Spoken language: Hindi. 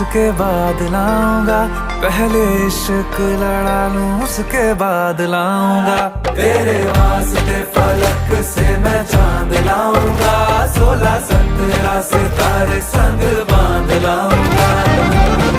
उसके बाद लाऊंगा, पहले इश्क लड़ा लूं उसके बाद लाऊंगा। तेरे वास्ते फलक से मैं चांद लाऊंगा, 16-17 सितारे संग बांध लाऊंगा।